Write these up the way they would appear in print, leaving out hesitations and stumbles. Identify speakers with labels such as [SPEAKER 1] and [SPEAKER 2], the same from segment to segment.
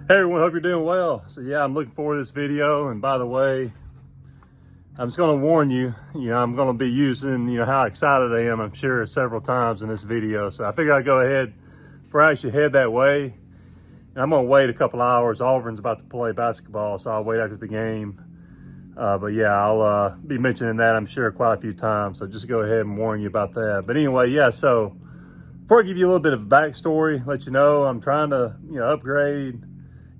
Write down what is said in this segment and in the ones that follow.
[SPEAKER 1] Hey everyone, hope you're doing well. So yeah, I'm looking forward to this video. And by the way, I'm just going to warn you, I'm going to be using, how excited I am, I'm sure, several times in this video. So I figured I'd go ahead before I actually head that way. And I'm going to wait a couple hours. Auburn's about to play basketball, so I'll wait after the game. But yeah, I'll be mentioning that, I'm sure, quite a few times. So just go ahead and warn you about that. But anyway, yeah, so before I give you a little bit of backstory, let you know I'm trying to, upgrade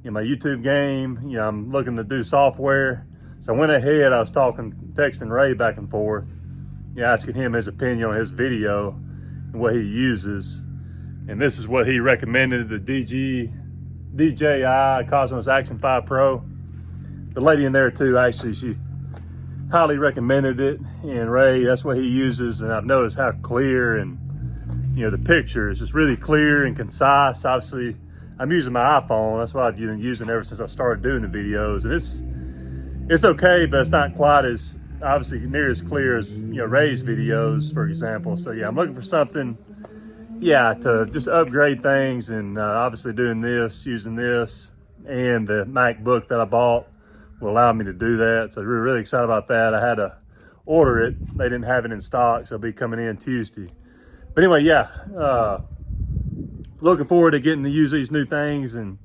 [SPEAKER 1] my YouTube game. I'm looking to do software. So I went ahead, I was texting Ray back and forth, asking him his opinion on his video and what he uses. And this is what he recommended, the DJI Cosmos Action 5 Pro. The lady in there too, actually, she highly recommended it. And Ray, that's what he uses. And I've noticed how clear and, the picture is just really clear and concise. Obviously, I'm using my iPhone. That's what I've been using ever since I started doing the videos. And it's okay, but it's not quite as, obviously, near as clear as, Ray's videos, for example. So yeah, I'm looking for something, to just upgrade things. And obviously doing this, using this, and the MacBook that I bought will allow me to do that. So we're really excited about that. I had to order it. They didn't have it in stock, so it'll be coming in Tuesday. But anyway, looking forward to getting to use these new things and,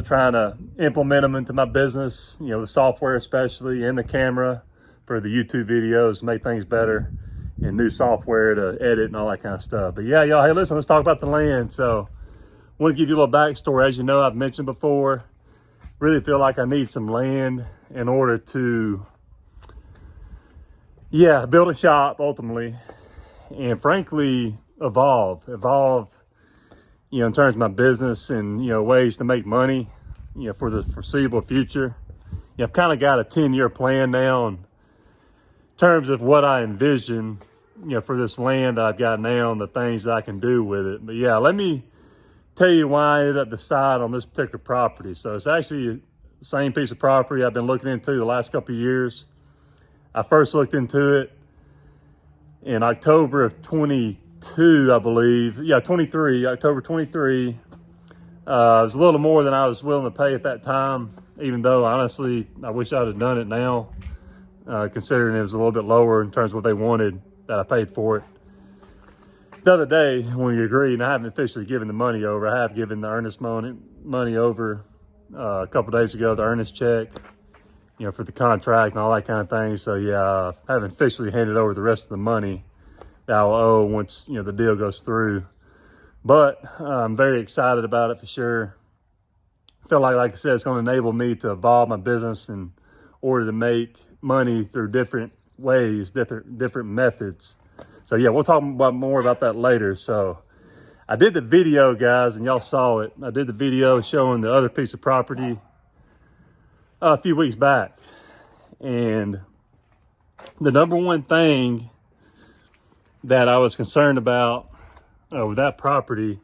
[SPEAKER 1] trying to implement them into my business, the software especially, and the camera for the YouTube videos, make things better, and new software to edit and all that kind of stuff. But yeah, y'all, hey, listen, let's talk about the land. So I want to give you a little backstory. As you know, I've mentioned before, really feel like I need some land in order to, build a shop ultimately. And frankly, evolve, in terms of my business and, ways to make money, for the foreseeable future. I've kind of got a 10-year plan now in terms of what I envision, for this land that I've got now and the things that I can do with it. But yeah, let me tell you why I ended up deciding on this particular property. So it's actually the same piece of property I've been looking into the last couple of years. I first looked into it in October of 22, I believe. 23, October 23. It was a little more than I was willing to pay at that time, even though, honestly, I wish I'd have done it now, considering it was a little bit lower in terms of what they wanted that I paid for it. The other day, when we agreed, and I haven't officially given the money over, I have given the earnest money over a couple days ago, the earnest check, for the contract and all that kind of thing. So yeah, I haven't officially handed over the rest of the money that I'll owe once, the deal goes through. But I'm very excited about it for sure. I feel like I said, it's going to enable me to evolve my business in order to make money through different ways, different methods. So yeah, we'll talk more about that later. So I did the video, guys, and y'all saw it. I did the video showing the other piece of property a few weeks back. And the number one thing that I was concerned about with that property,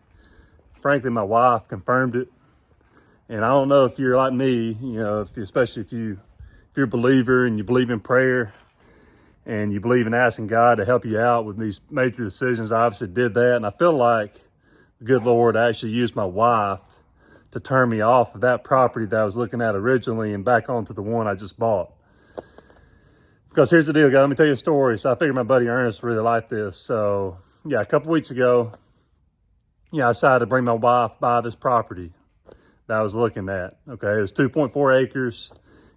[SPEAKER 1] frankly, my wife confirmed it. And I don't know if you're like me, especially if you're a believer and you believe in prayer and you believe in asking God to help you out with these major decisions. I obviously did that. And I feel like the good Lord actually used my wife to turn me off of that property that I was looking at originally and back onto the one I just bought. Because here's the deal, guys. Let me tell you a story. So I figured my buddy Ernest really liked this. So yeah, a couple weeks ago, I decided to bring my wife by this property that I was looking at. Okay, it was 2.4 acres.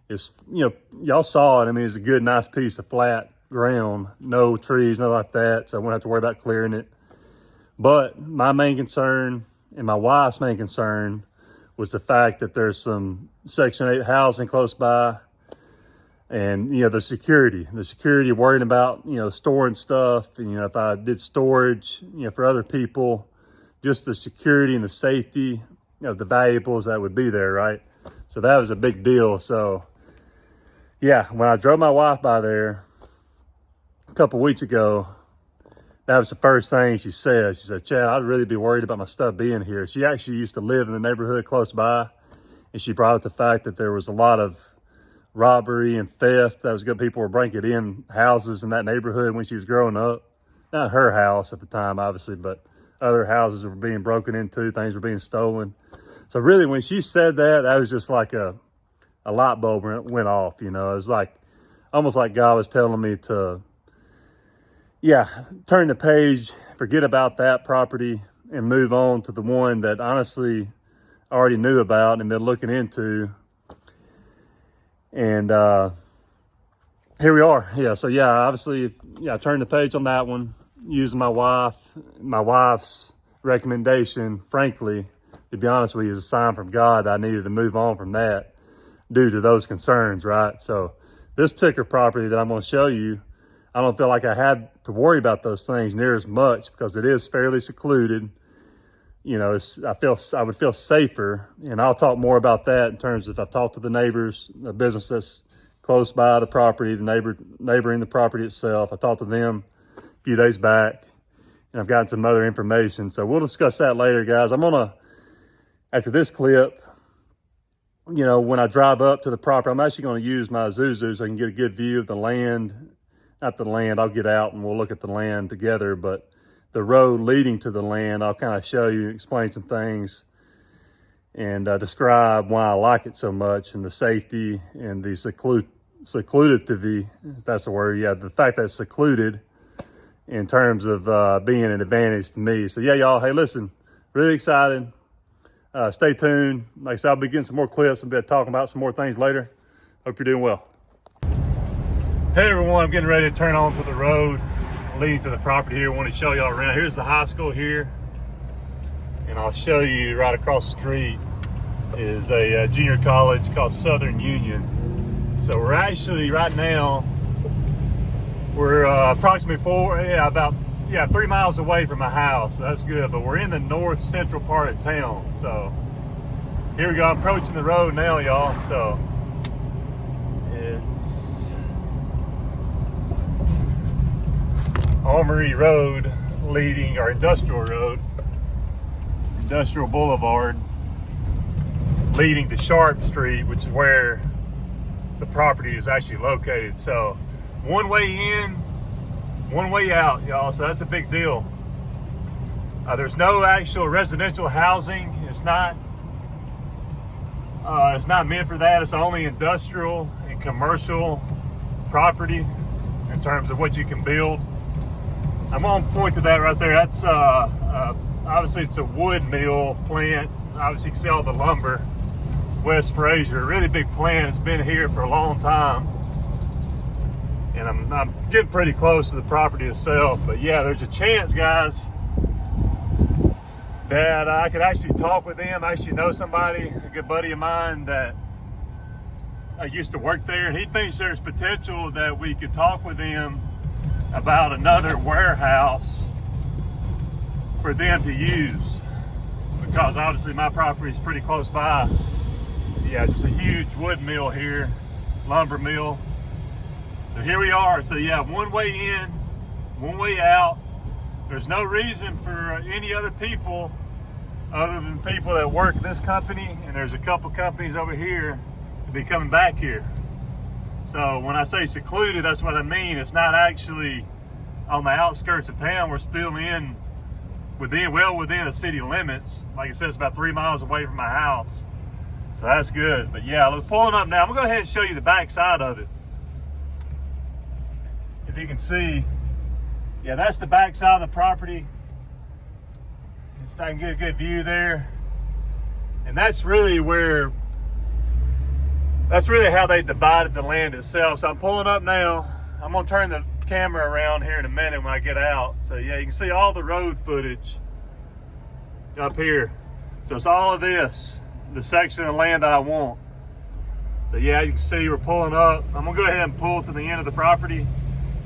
[SPEAKER 1] It's, y'all saw it. I mean, it's a good, nice piece of flat ground, no trees, nothing like that. So I won't have to worry about clearing it. But my main concern and my wife's main concern was the fact that there's some Section 8 housing close by. And, the security worrying about, storing stuff. And, if I did storage, for other people, just the security and the safety of the valuables that would be there, right? So that was a big deal. So, yeah, when I drove my wife by there a couple weeks ago, that was the first thing she said. She said, Chad, I'd really be worried about my stuff being here. She actually used to live in the neighborhood close by. And she brought up the fact that there was a lot of robbery and theft. That was good. People were breaking in houses in that neighborhood when she was growing up. Not her house at the time, obviously, but other houses were being broken into. Things were being stolen. So really, when she said that, that was just like a light bulb went off, you know. It was like, almost like God was telling me to, yeah, turn the page, forget about that property and move on to the one that honestly I already knew about and been looking into. And here we are. Yeah, so yeah, obviously, yeah, I turned the page on that one, using my wife's recommendation, frankly, to be honest with you, is a sign from God that I needed to move on from that due to those concerns, right? So this particular property that I'm going to show you, I don't feel like I had to worry about those things near as much because it is fairly secluded. You know, I would feel safer, and I'll talk more about that in terms of, I talked to the neighbors, the business that's close by the property, the neighboring the property itself. I talked to them a few days back, and I've gotten some other information. So we'll discuss that later, guys. I'm gonna, after this clip, you know, when I drive up to the property, I'm actually going to use my Isuzu so I can get a good view of the land. Not the land, I'll get out and we'll look at the land together, but the road leading to the land, I'll kind of show you, explain some things, and describe why I like it so much, and the safety and the secludity, if that's the word. Yeah, the fact that it's secluded in terms of being an advantage to me. So yeah, y'all, hey, listen, really excited. Stay tuned. Like I said, I'll be getting some more clips and be talking about some more things later. Hope you're doing well. Hey everyone, I'm getting ready to turn onto the road leading to the property here. I want to show y'all around. Here's the high school here, and I'll show you right across the street is a junior college called Southern Union. So we're actually right now, we're approximately 3 miles away from my house. So that's good, but we're in the north central part of town. So here we go. I'm approaching the road now, y'all. So it's Armory Road leading, or Industrial Road, Industrial Boulevard, leading to Sharp Street, which is where the property is actually located. So one way in, one way out, y'all. So that's a big deal. There's no actual residential housing. It's not meant for that. It's only industrial and commercial property in terms of what you can build. I'm going to point to that right there. That's obviously it's a wood mill plant. Obviously you can see all the lumber. West Fraser, a really big plant. It's been here for a long time. And I'm getting pretty close to the property itself. But yeah, there's a chance, guys, that I could actually talk with them. I actually know somebody, a good buddy of mine that I used to work there, and he thinks there's potential that we could talk with them about another warehouse for them to use, because obviously my property is pretty close by. Yeah, just a huge wood mill here, lumber mill. So here we are. So yeah, one way in, one way out. There's no reason for any other people other than people that work in this company, and there's a couple companies over here to be coming back here. So when I say secluded, that's what I mean. It's not actually on the outskirts of town. We're still well within the city limits. Like I said, it's about 3 miles away from my house. So that's good. But yeah, we're pulling up now. I'm gonna go ahead and show you the back side of it. If you can see, yeah, that's the back side of the property. If I can get a good view there. And that's really how they divided the land itself. So I'm pulling up now. I'm gonna turn the camera around here in a minute when I get out. So yeah, you can see all the road footage up here. So it's all of this, the section of land that I want. So yeah, you can see we're pulling up. I'm gonna go ahead and pull to the end of the property.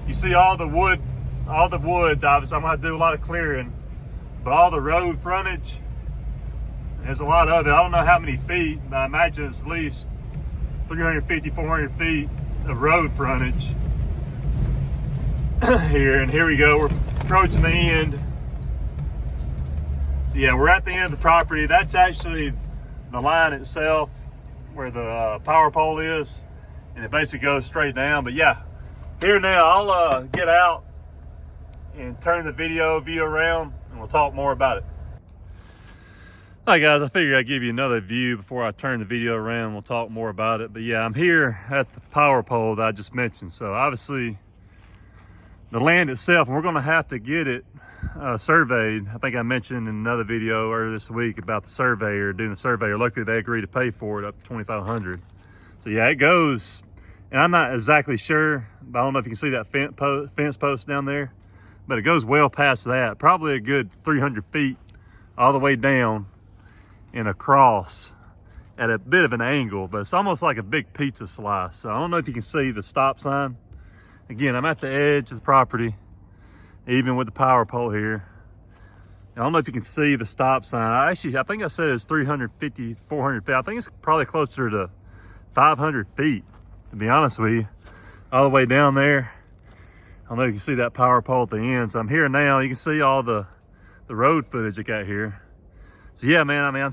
[SPEAKER 1] You see all the woods, obviously I'm gonna do a lot of clearing, but all the road frontage, there's a lot of it. I don't know how many feet, but I imagine it's at least 350, 400 feet of road frontage here. And here we go, we're approaching the end. So yeah, we're at the end of the property. That's actually the line itself where the power pole is, and it basically goes straight down. But yeah, here now, I'll get out and turn the video view around, and we'll talk more about it. Hi guys, I figured I'd give you another view before I turn the video around. We'll talk more about it. But yeah, I'm here at the power pole that I just mentioned. So obviously the land itself, we're gonna have to get it surveyed. I think I mentioned in another video earlier this week about the surveyor doing the surveyor. Luckily they agreed to pay for it up to $2,500. So yeah, it goes, and I'm not exactly sure, but I don't know if you can see that fence post down there, but it goes well past that, probably a good 300 feet all the way down and across at a bit of an angle, but it's almost like a big pizza slice. So I don't know if you can see the stop sign. Again, I'm at the edge of the property, even with the power pole here. I don't know if you can see the stop sign. I think I said it's 350, 400 feet. I think it's probably closer to 500 feet, to be honest with you, all the way down there. I don't know if you can see that power pole at the end. So I'm here now. You can see all the road footage I got here. So yeah, man, I mean,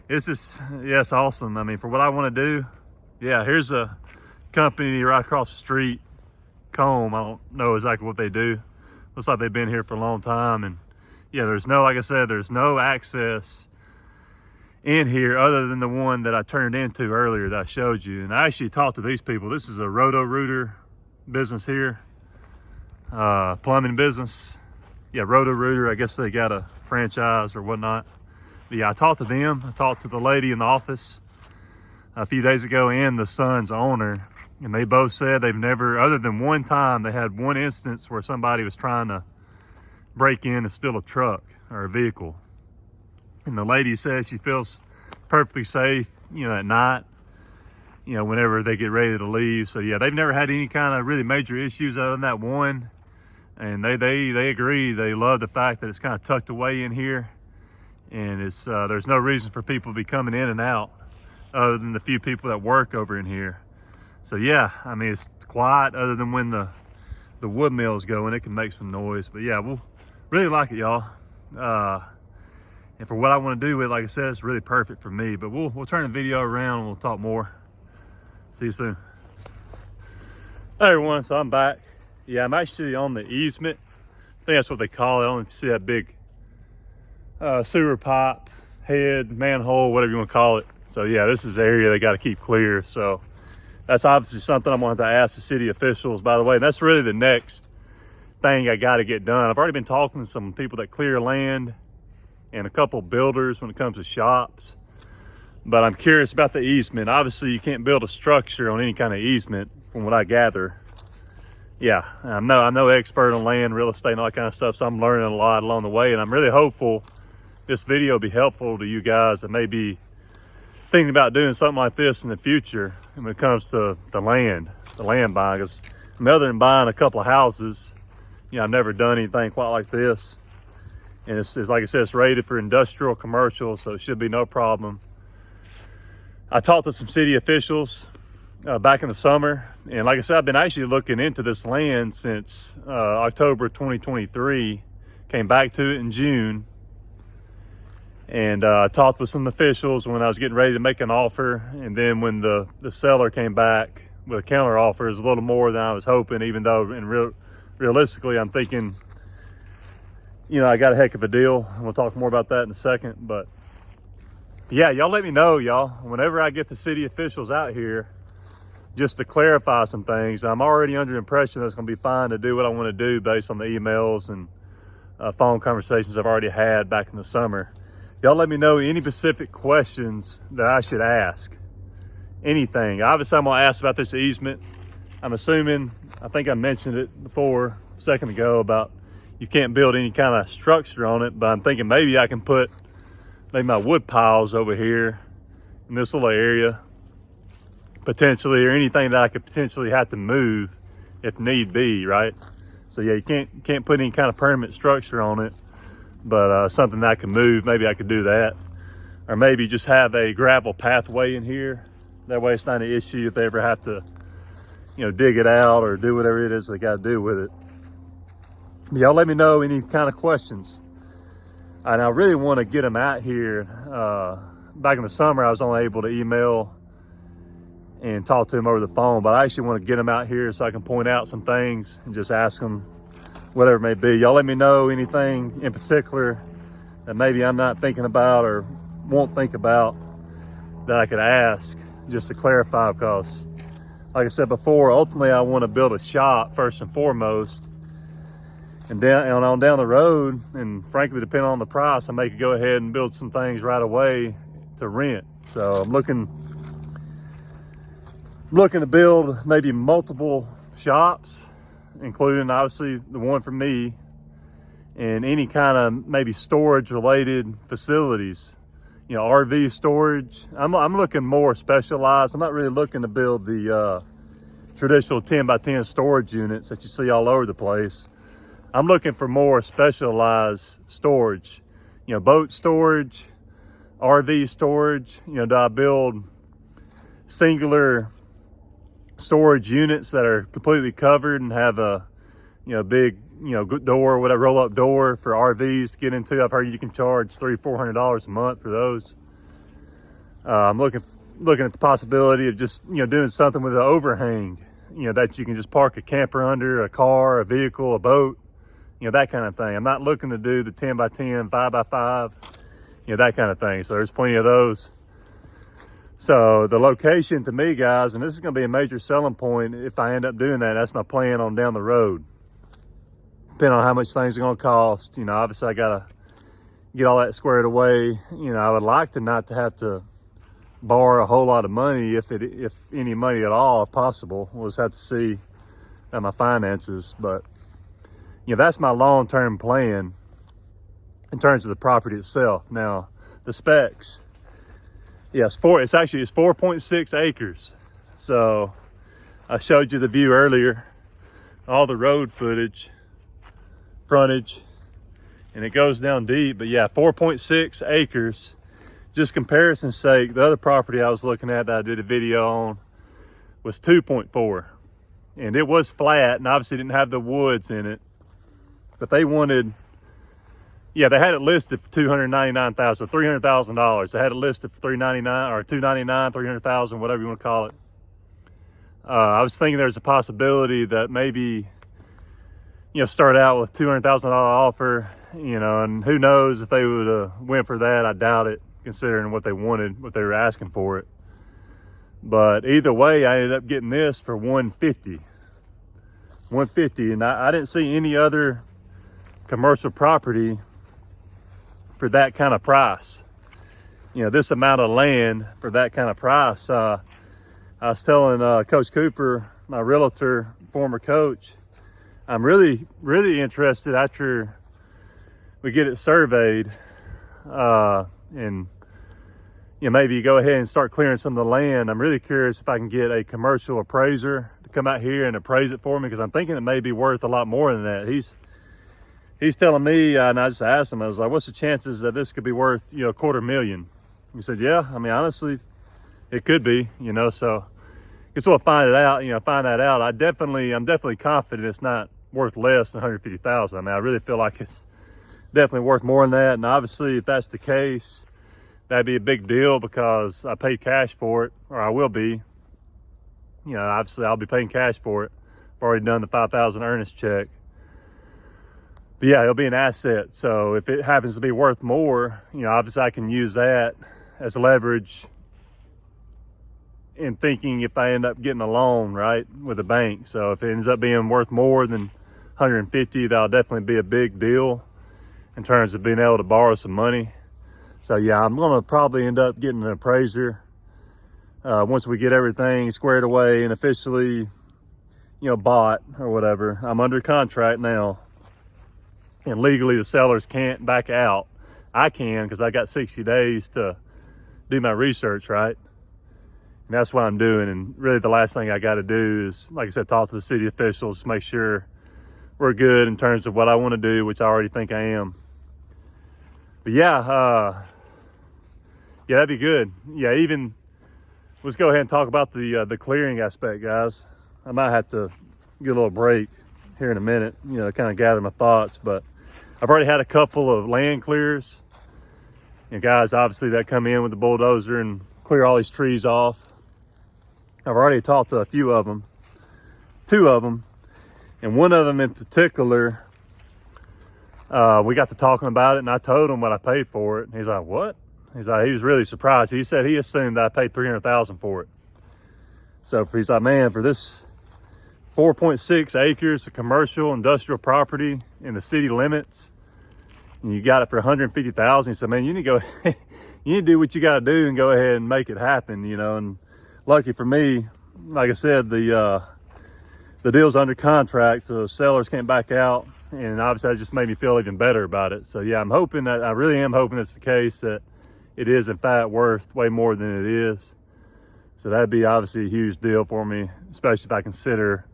[SPEAKER 1] it's just, yeah, it's awesome. I mean, for what I want to do, yeah, here's a company right across the street, Comb. I don't know exactly what they do. Looks like they've been here for a long time. And yeah, there's no, like I said, there's no access in here other than the one that I turned into earlier that I showed you. And I actually talked to these people. This is a Roto-Rooter business here, plumbing business. Yeah, Roto-Rooter, I guess they got a franchise or whatnot. But yeah, I talked to them. I talked to the lady in the office a few days ago and the son's owner. And they both said they've never, other than one time, they had one instance where somebody was trying to break in and steal a truck or a vehicle. And the lady says she feels perfectly safe, you know, at night, you know, whenever they get ready to leave. So yeah, they've never had any kind of really major issues other than that one. And they agree. They love the fact that it's kind of tucked away in here. And it's there's no reason for people to be coming in and out other than the few people that work over in here. So yeah, I mean, it's quiet other than when the wood mills go and it can make some noise. But yeah, we'll really like it, y'all. And for what I want to do with it, like I said, it's really perfect for me. But we'll turn the video around and we'll talk more. See you soon. Hey everyone, so I'm back. Yeah, I'm actually on the easement. I think that's what they call it. I don't know if you see that big sewer pipe, head, manhole, whatever you want to call it. So yeah, this is the area they got to keep clear. So that's obviously something I'm going to have to ask the city officials, by the way. And that's really the next thing I got to get done. I've already been talking to some people that clear land and a couple builders when it comes to shops. But I'm curious about the easement. Obviously, you can't build a structure on any kind of easement, from what I gather. Yeah, I'm no expert on land, real estate, and all that kind of stuff, so I'm learning a lot along the way. And I'm really hopeful this video will be helpful to you guys that may be thinking about doing something like this in the future when it comes to the land buying. Because other than buying a couple of houses, you know, I've never done anything quite like this. And it's like I said, it's rated for industrial, commercial, so it should be no problem. I talked to some city officials back in the summer. And like I said, I've been actually looking into this land since October 2023. Came back to it in June. And I talked with some officials when I was getting ready to make an offer. And then when the seller came back with a counter offer, it was a little more than I was hoping, even though realistically, I'm thinking, you know, I got a heck of a deal. We'll talk more about that in a second. But yeah, y'all let me know, y'all. Whenever I get the city officials out here, just to clarify some things. I'm already under the impression that it's going to be fine to do what I want to do based on the emails and phone conversations I've already had back in the summer. Y'all let me know any specific questions that I should ask. Anything. Obviously, I'm going to ask about this easement. I'm assuming, I think I mentioned it before a second ago about you can't build any kind of structure on it, but I'm thinking maybe I can put maybe my wood piles over here in this little area, potentially, or anything that I could potentially have to move if need be, right? So yeah, you can't put any kind of permanent structure on it, but something that I can move, maybe I could do that. Or maybe just have a gravel pathway in here. That way it's not an issue if they ever have to, you know, dig it out or do whatever it is they got to do with it. But y'all let me know any kind of questions. And I really want to get them out here. Back in the summer, I was only able to email and talk to them over the phone, but I actually want to get them out here so I can point out some things and just ask them whatever it may be. Y'all let me know anything in particular that maybe I'm not thinking about or won't think about that I could ask just to clarify? Because like I said before, ultimately I want to build a shop first and foremost, and on down the road, and frankly, depending on the price, I may could go ahead and build some things right away to rent. So I'm looking to build maybe multiple shops, including obviously the one for me, and any kind of maybe storage related facilities, RV storage. I'm looking more specialized. I'm not really looking to build the traditional 10 by 10 storage units that you see all over the place. I'm looking for more specialized storage, boat storage, RV storage. Do I build singular storage units that are completely covered and have a big door, whatever, roll up door for RVs to get into? I've heard you can charge $300-400 a month for those. I'm looking at the possibility of just doing something with an overhang, that you can just park a camper under, a car, a vehicle, a boat, that kind of thing. I'm not looking to do the 10 by 10, 5 by 5, that kind of thing. So there's plenty of those. So the location to me, guys, and this is going to be a major selling point if I end up doing that. That's my plan on down the road. Depending on how much things are going to cost, obviously I got to get all that squared away. I would like to not to have to borrow a whole lot of money, if any money at all, if possible. We'll just have to see at my finances. But that's my long-term plan in terms of the property itself. Now, the specs. Yes, it's 4.6 acres. So I showed you the view earlier, all the road footage, frontage, and it goes down deep. But yeah, 4.6 acres. Just comparison's sake, the other property I was looking at that I did a video on was 2.4, and it was flat and obviously didn't have the woods in it. But they wanted, they had it listed for $299,000, $300,000. They had it listed for $399 or $299, $300,000, whatever you want to call it. I was thinking there's a possibility that maybe, start out with $200,000 offer, and who knows if they would have went for that. I doubt it, considering what they wanted, what they were asking for it. But either way, I ended up getting this for $150, and I didn't see any other commercial property for that kind of price. This amount of land for that kind of price. I was telling Coach Cooper, my realtor, former coach, I'm really, really interested after we get it surveyed, and maybe go ahead and start clearing some of the land. I'm really curious if I can get a commercial appraiser to come out here and appraise it for me, because I'm thinking it may be worth a lot more than that. He's telling me, and I just asked him, I was like, what's the chances that this could be worth, $250,000? He said, yeah, I mean, honestly, it could be, so I guess we'll find it out, find that out. I'm definitely confident it's not worth less than $150,000. I mean, I really feel like it's definitely worth more than that. And obviously, if that's the case, that'd be a big deal, because I paid cash for it, or I will be. Obviously I'll be paying cash for it. I've already done the $5,000 earnest check. But yeah, it'll be an asset. So if it happens to be worth more, obviously I can use that as leverage in thinking if I end up getting a loan, right, with a bank. So if it ends up being worth more than $150,000, that'll definitely be a big deal in terms of being able to borrow some money. So yeah, I'm gonna probably end up getting an appraiser once we get everything squared away and officially, bought or whatever. I'm under contract now, and legally the sellers can't back out. I can, because I got 60 days to do my research, right? And that's what I'm doing. And really the last thing I got to do is, like I said, talk to the city officials, make sure we're good in terms of what I want to do, which I already think I am. But yeah, that'd be good. Yeah, even let's go ahead and talk about the clearing aspect, guys. I might have to get a little break here in a minute, kind of gather my thoughts. But I've already had a couple of land clears, and guys, obviously that come in with the bulldozer and clear all these trees off. I've already talked to a few of them, 2 of them, and one of them in particular, we got to talking about it, and I told him what I paid for it. And he's like, what? He's like, he was really surprised. He said he assumed I paid $300,000 for it. So he's like, man, for this 4.6 acres of commercial industrial property in the city limits, and you got it for $150,000. He said, man, you need to go, you need to do what you got to do and go ahead and make it happen, you know. And lucky for me, like I said, the deal's under contract, so sellers can't back out. And obviously that just made me feel even better about it. So yeah, I really am hoping it's the case, that it is in fact worth way more than it is. So that'd be obviously a huge deal for me, especially if I consider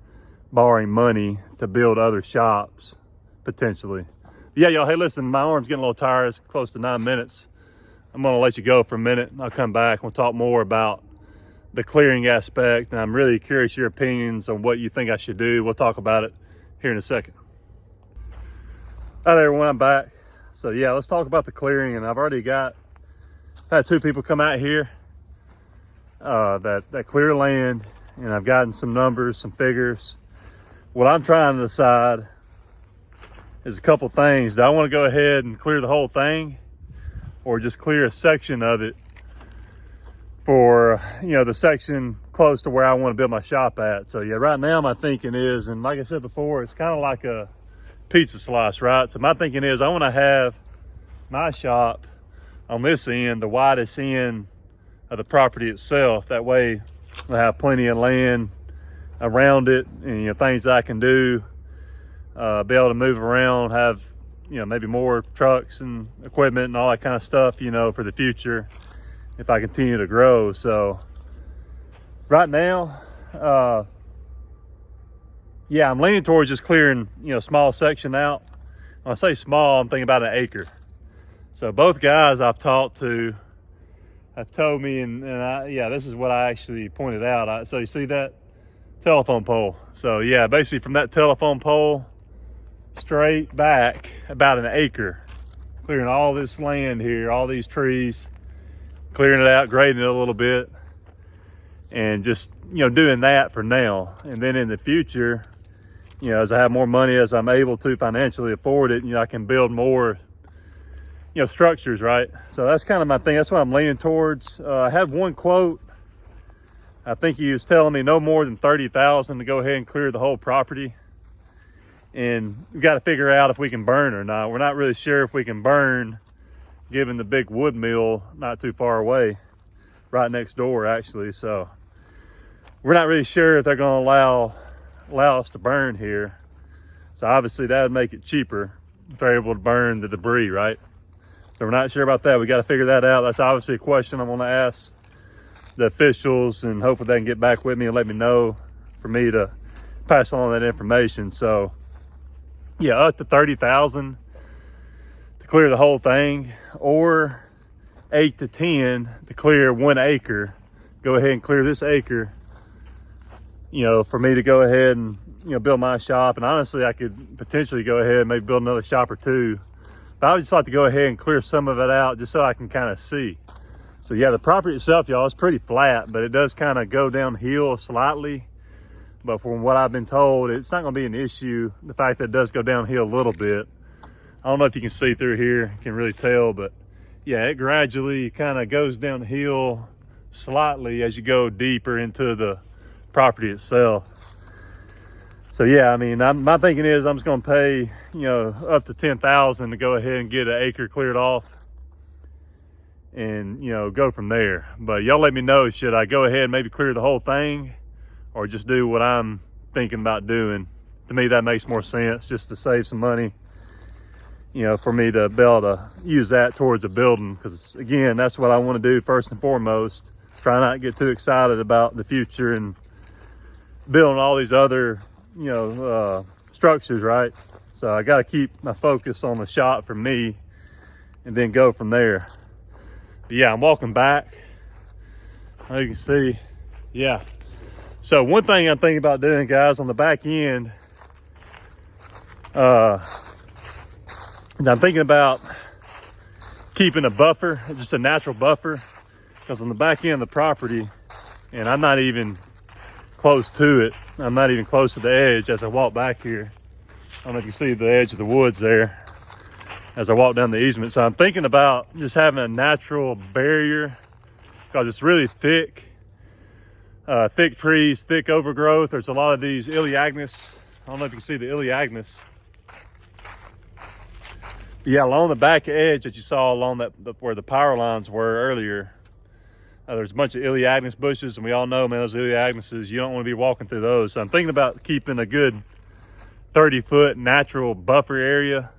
[SPEAKER 1] borrowing money to build other shops potentially. Yeah, y'all, hey, listen, my arm's getting a little tired. It's close to 9 minutes. I'm gonna let you go for a minute. I'll come back and we'll talk more about the clearing aspect. And I'm really curious your opinions on what you think I should do. We'll talk about it here in a second. All right, everyone, I'm back. So yeah, let's talk about the clearing. And I've had 2 people come out here that clear land, and I've gotten some numbers, some figures. What I'm trying to decide is a couple things. Do I want to go ahead and clear the whole thing, or just clear a section of it for, you know, the section close to where I want to build my shop at? So yeah, right now my thinking is, and like I said before, it's kind of like a pizza slice, right? So my thinking is I want to have my shop on this end, the widest end of the property itself. That way I have plenty of land around it, and, you know, things that I can do, be able to move around, have, you know, maybe more trucks and equipment and all that kind of stuff, you know, for the future if I continue to grow. So right now, yeah, I'm leaning towards just clearing, you know, a small section out. When I say small, I'm thinking about an acre. So both guys I've talked to have told me, yeah, this is what I actually pointed out. So you see that telephone pole? So yeah, basically from that telephone pole straight back about an acre, clearing all this land here, all these trees, clearing it out, grading it a little bit, and just, you know, doing that for now. And then in the future, you know, as I have more money, as I'm able to financially afford it, you know, I can build more, you know, structures, right? So that's kind of my thing. That's what I'm leaning towards. I have one quote. I think he was telling me no more than 30,000 to go ahead and clear the whole property. And we got to figure out if we can burn or not. We're not really sure if we can burn, given the big wood mill not too far away, right next door actually. So we're not really sure if they're going to allow us to burn here. So obviously that would make it cheaper if they're able to burn the debris, right? So we're not sure about that. We got to figure that out. That's obviously a question I'm going to ask the officials, and hopefully they can get back with me and let me know for me to pass on that information. So yeah, up to 30,000 to clear the whole thing, or 8 to 10 to clear 1 acre. Go ahead and clear this acre, you know, for me to go ahead and, you know, build my shop. And honestly, I could potentially go ahead and maybe build another shop or 2. But I would just like to go ahead and clear some of it out just so I can kind of see. So yeah, the property itself, y'all, is pretty flat, but it does kind of go downhill slightly. But from what I've been told, it's not going to be an issue. The fact that it does go downhill a little bit. I don't know if you can see through here, you can really tell, but yeah, it gradually kind of goes downhill slightly as you go deeper into the property itself. So yeah, I mean, my thinking is I'm just going to pay, you know, up to 10,000 to go ahead and get an acre cleared off, and, you know, go from there. But y'all let me know, should I go ahead and maybe clear the whole thing, or just do what I'm thinking about doing? To me, that makes more sense, just to save some money, you know, for me to be able to use that towards a building. Because again, that's what I want to do first and foremost. Try not to get too excited about the future and building all these other, you know, structures, right? So I got to keep my focus on the shop for me, and then go from there. But yeah, I'm walking back. As you can see, yeah. So one thing I'm thinking about doing, guys, on the back end, I'm thinking about keeping a buffer, just a natural buffer, because on the back end of the property, and I'm not even close to it, I'm not even close to the edge as I walk back here. I don't know if you see the edge of the woods there. as I walk down the easement. So I'm thinking about just having a natural barrier because it's really thick. Thick trees, thick overgrowth. There's a lot of these Elaeagnus. I don't know if you can see the Elaeagnus. Yeah, along the back edge that you saw along where the power lines were earlier, there's a bunch of Elaeagnus bushes, and we all know, man, those Elaeagnuses, you don't want to be walking through those. So I'm thinking about keeping a good 30-foot natural buffer area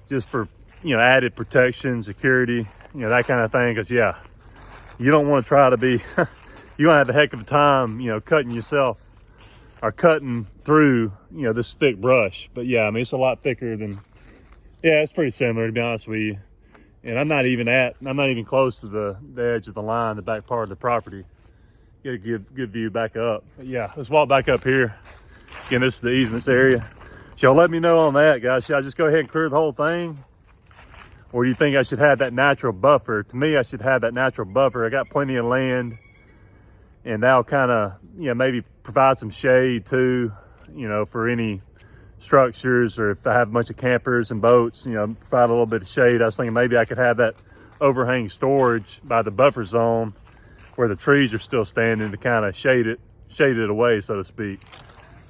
[SPEAKER 1] just for, added protection, security, that kind of thing. Because, yeah, you don't want to try to be, you're going to have a heck of a time, cutting yourself or cutting through, this thick brush. But, yeah, I mean, it's a lot thicker than, yeah, it's pretty similar, to be honest with you. And I'm not even close to the edge of the line, the back part of the property. Get a good view back up. But yeah, let's walk back up here. Again, this is the easements area. So y'all let me know on that, guys. Should I just go ahead and clear the whole thing? Or do you think I should have that natural buffer? To me, I should have that natural buffer. I got plenty of land, and that'll kind of, maybe provide some shade too, for any structures, or if I have a bunch of campers and boats, provide a little bit of shade. I was thinking maybe I could have that overhang storage by the buffer zone where the trees are still standing to kind of shade it away, so to speak.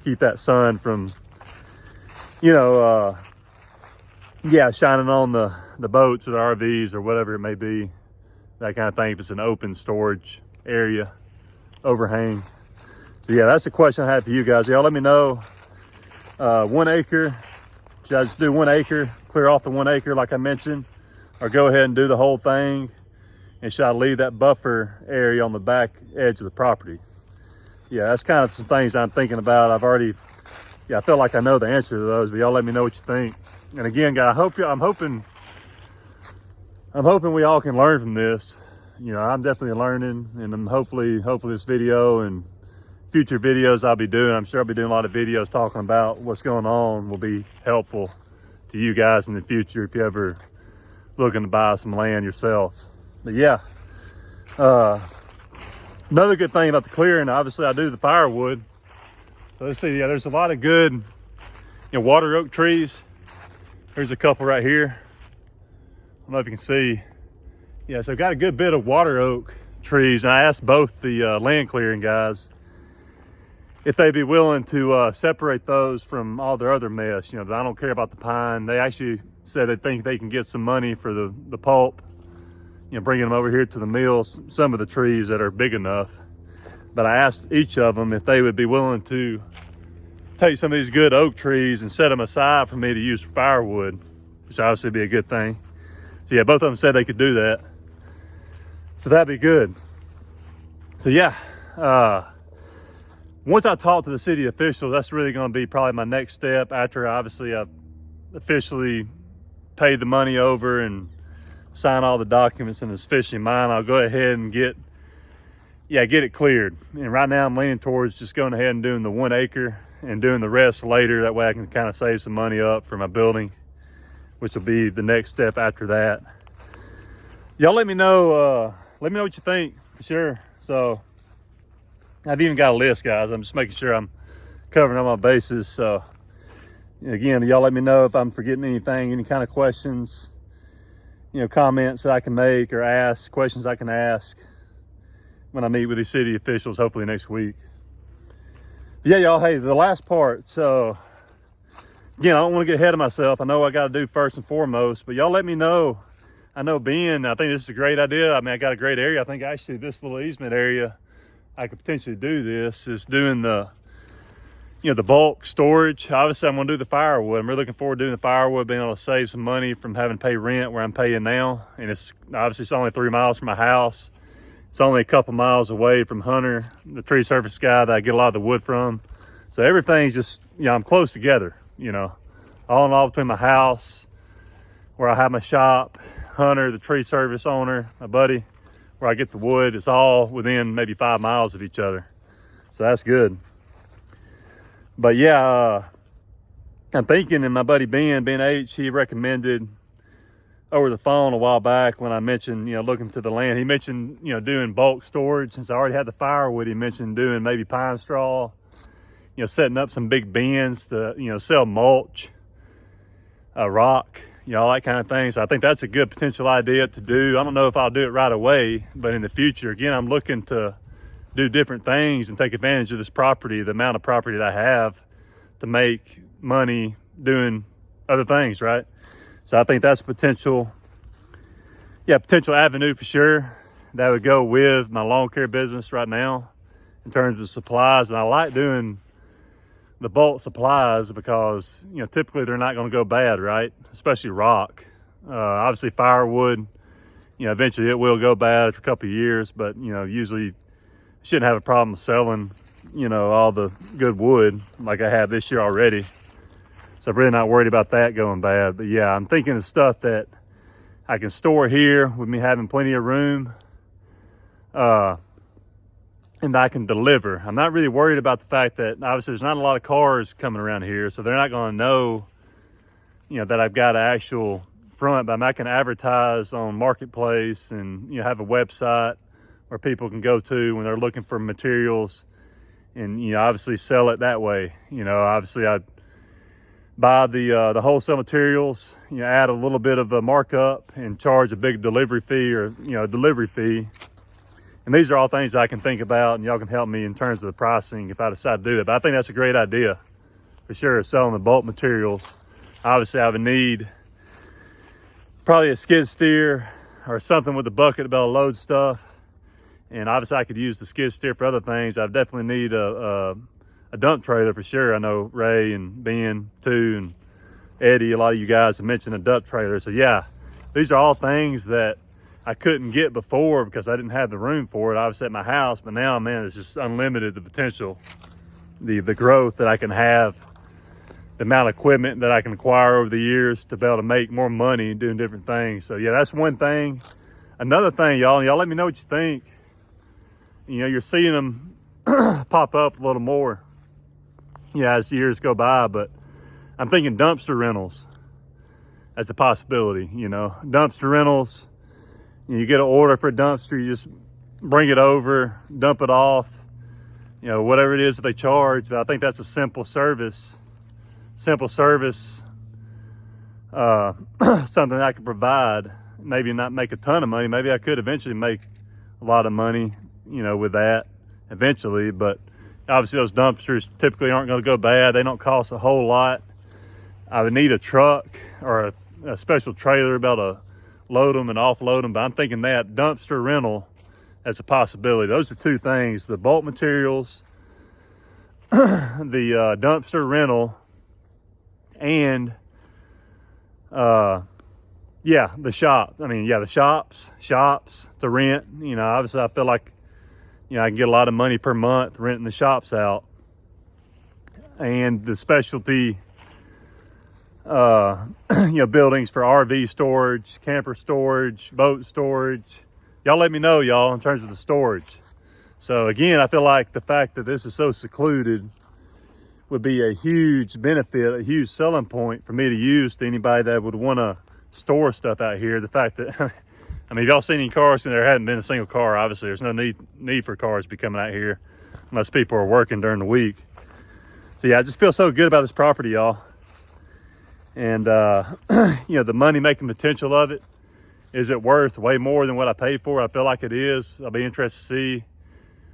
[SPEAKER 1] Keep that sun from, shining on the boats or the RVs or whatever it may be, that kind of thing, if it's an open storage area, overhang. So yeah, that's the question I have for you guys. Y'all let me know. 1 acre, should I just do 1 acre, clear off the 1 acre like I mentioned, or go ahead and do the whole thing? And should I leave that buffer area on the back edge of the property? Yeah, that's kind of some things I'm thinking about. I feel like I know the answer to those, but y'all let me know what you think. And again, guys, I'm hoping we all can learn from this. I'm definitely learning, and I'm hopefully this video and future videos I'll be doing, I'm sure I'll be doing a lot of videos talking about what's going on, will be helpful to you guys in the future if you're ever looking to buy some land yourself. But yeah, another good thing about the clearing, obviously I do the firewood. So let's see, yeah, there's a lot of good water oak trees. There's a couple right here. I don't know if you can see. Yeah, so I've got a good bit of water oak trees, and I asked both the land clearing guys if they'd be willing to separate those from all their other mess. I don't care about the pine. They actually said they think they can get some money for the pulp, bringing them over here to the mills, some of the trees that are big enough. But I asked each of them if they would be willing to take some of these good oak trees and set them aside for me to use for firewood, which obviously be a good thing. So yeah, both of them said they could do that. So that'd be good. So yeah, once I talk to the city officials, that's really going to be probably my next step after obviously I've officially paid the money over and sign all the documents and it's officially mine. I'll go ahead and get it cleared. And right now I'm leaning towards just going ahead and doing the 1 acre and doing the rest later. That way I can kind of save some money up for my building, which will be the next step after that. Y'all let me know what you think, for sure. So I've even got a list, guys. I'm just making sure I'm covering all my bases. So again, y'all let me know if I'm forgetting anything, any kind of questions, comments that I can make or ask, questions I can ask when I meet with these city officials, hopefully next week. But yeah, y'all, hey, the last part. So again, I don't want to get ahead of myself. I know what I got to do first and foremost, but y'all let me know. I know I think this is a great idea. I mean, I got a great area. I think actually this little easement area, I could potentially do this, is doing the bulk storage. Obviously I'm going to do the firewood. I'm really looking forward to doing the firewood, being able to save some money from having to pay rent where I'm paying now. And it's only 3 miles from my house. It's only a couple miles away from Hunter, the tree service guy that I get a lot of the wood from. So everything's just, I'm close together, all in all, between my house, where I have my shop, Hunter, the tree service owner, my buddy, where I get the wood. It's all within maybe 5 miles of each other. So that's good. But yeah, I'm thinking, and my buddy Ben H, he recommended over the phone a while back when I mentioned, looking to the land, he mentioned, doing bulk storage. Since I already had the firewood, he mentioned doing maybe pine straw, setting up some big bins to, sell mulch, rock, all that kind of thing. So I think that's a good potential idea to do. I don't know if I'll do it right away, but in the future, again, I'm looking to do different things and take advantage of this property, the amount of property that I have, to make money doing other things, right? So I think that's potential avenue for sure. That would go with my lawn care business right now in terms of supplies. And I like doing the bulk supplies because, typically they're not going to go bad, right? Especially rock. Obviously firewood, eventually it will go bad after a couple of years, but, usually shouldn't have a problem selling, all the good wood like I have this year already. So I'm really not worried about that going bad. But yeah, I'm thinking of stuff that I can store here with me having plenty of room. And I can deliver. I'm not really worried about the fact that obviously there's not a lot of cars coming around here, so they're not going to know, that I've got an actual front. But I can advertise on Marketplace and have a website where people can go to when they're looking for materials, and obviously sell it that way. Obviously I'd buy the wholesale materials, add a little bit of a markup and charge a big delivery fee or a delivery fee. And these are all things I can think about, and y'all can help me in terms of the pricing if I decide to do it. But I think that's a great idea for sure, selling the bulk materials. Obviously, I would need probably a skid steer or something with a bucket to be able to load stuff. And obviously, I could use the skid steer for other things. I definitely need a dump trailer for sure. I know Ray and Ben too, and Eddie, a lot of you guys have mentioned a dump trailer. So yeah, these are all things that I couldn't get before because I didn't have the room for it, obviously at my house. But now, man, it's just unlimited, the potential, the growth that I can have, the amount of equipment that I can acquire over the years to be able to make more money doing different things. So yeah, that's one thing. Another thing, y'all let me know what you think. You're seeing them pop up a little more, as years go by, but I'm thinking dumpster rentals as a possibility. Dumpster rentals. You get an order for a dumpster, you just bring it over, dump it off, whatever it is that they charge. But I think that's a simple service, something I could provide. Maybe not make a ton of money. Maybe I could eventually make a lot of money, with that eventually. But obviously those dumpsters typically aren't going to go bad. They don't cost a whole lot. I would need a truck or a special trailer about to load them and offload them, but I'm thinking that dumpster rental as a possibility. Those are two things: the bulk materials, the dumpster rental, and the shop. The shops to rent. Obviously I feel like I can get a lot of money per month renting the shops out, and the specialty buildings for RV storage, camper storage, boat storage. Y'all let me know, y'all, in terms of the storage. So again, I feel like the fact that this is so secluded would be a huge benefit, a huge selling point for me to use to anybody that would want to store stuff out here. The fact that, if y'all seen any cars, and there hadn't been a single car, obviously there's no need for cars to be coming out here unless people are working during the week. So yeah, I just feel so good about this property, y'all. And, the money-making potential of it, is it worth way more than what I paid for? I feel like it is. I'll be interested to see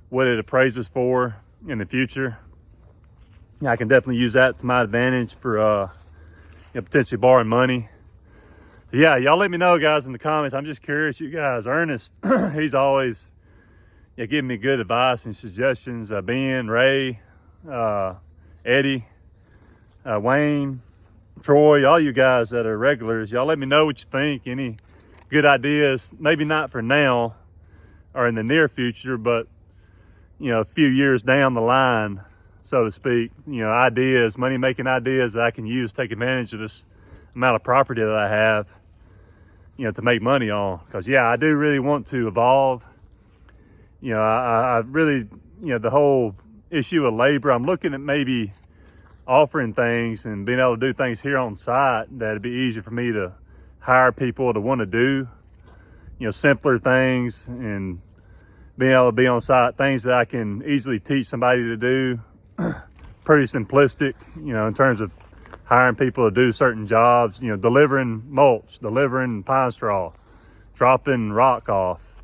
[SPEAKER 1] what it appraises for in the future. I can definitely use that to my advantage for potentially borrowing money. So yeah, y'all let me know, guys, in the comments. I'm just curious, you guys. Ernest, he's always giving me good advice and suggestions. Ben, Ray, Eddie, Wayne, Troy, all you guys that are regulars, y'all let me know what you think. Any good ideas, maybe not for now or in the near future, but a few years down the line, so to speak, ideas, money-making ideas that I can use to take advantage of this amount of property that I have, to make money on. Because I do really want to evolve. I really, the whole issue of labor, I'm looking at maybe offering things and being able to do things here on site that'd be easier for me to hire people to want to do, simpler things, and being able to be on site, things that I can easily teach somebody to do. Pretty simplistic, in terms of hiring people to do certain jobs, you know, delivering mulch, delivering pine straw, dropping rock off.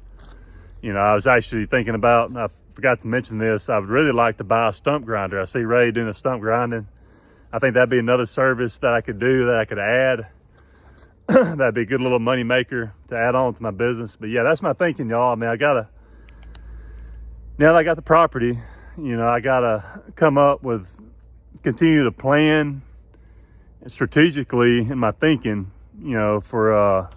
[SPEAKER 1] You know, I was actually thinking about, and I forgot to mention this, I would really like to buy a stump grinder. I see Ray doing a stump grinding. I think that'd be another service that I could do, that I could add. That'd be a good little money maker to add on to my business. But yeah, that's my thinking, y'all. I mean, now that I got the property, you know, I gotta continue to plan strategically in my thinking, you know, for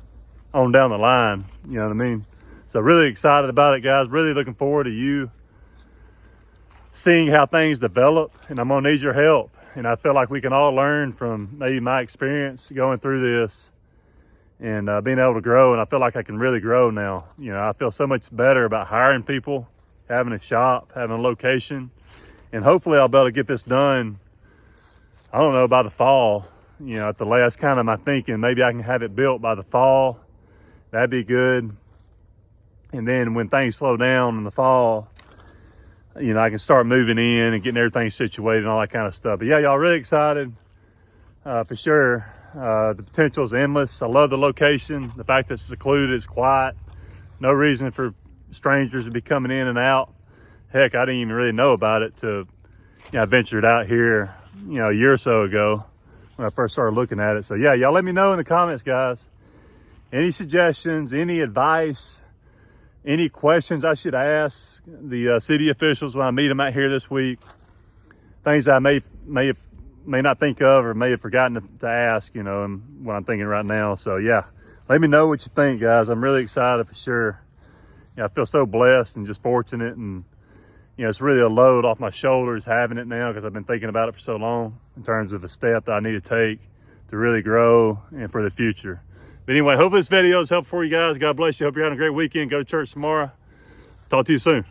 [SPEAKER 1] on down the line, you know what I mean? So really excited about it, guys. Really looking forward to you seeing how things develop, and I'm gonna need your help. And I feel like we can all learn from maybe my experience going through this and being able to grow. And I feel like I can really grow now. You know, I feel so much better about hiring people, having a shop, having a location, and hopefully I'll be able to get this done, I don't know, by the fall. You know, at the last kind of my thinking, maybe I can have it built by the fall. That'd be good. And then when things slow down in the fall, you know, I can start moving in and getting everything situated and all that kind of stuff. But yeah, y'all, really excited for sure. The potential is endless. I love the location. The fact that it's secluded, it's quiet. No reason for strangers to be coming in and out. Heck, I didn't even really know about it till, you know, I ventured out here, you know, a year or so ago when I first started looking at it. So yeah, y'all let me know in the comments, guys. Any suggestions, any advice, any questions I should ask the city officials when I meet them out here this week. Things I may not think of or may have forgotten to ask, you know, and what I'm thinking right now. So yeah, let me know what you think, guys. I'm really excited for sure. You know, I feel so blessed and just fortunate, and you know, it's really a load off my shoulders having it now, because I've been thinking about it for so long in terms of a step that I need to take to really grow and for the future. But anyway, hopefully this video is helpful for you guys. God bless you. Hope you're having a great weekend. Go to church tomorrow. Talk to you soon.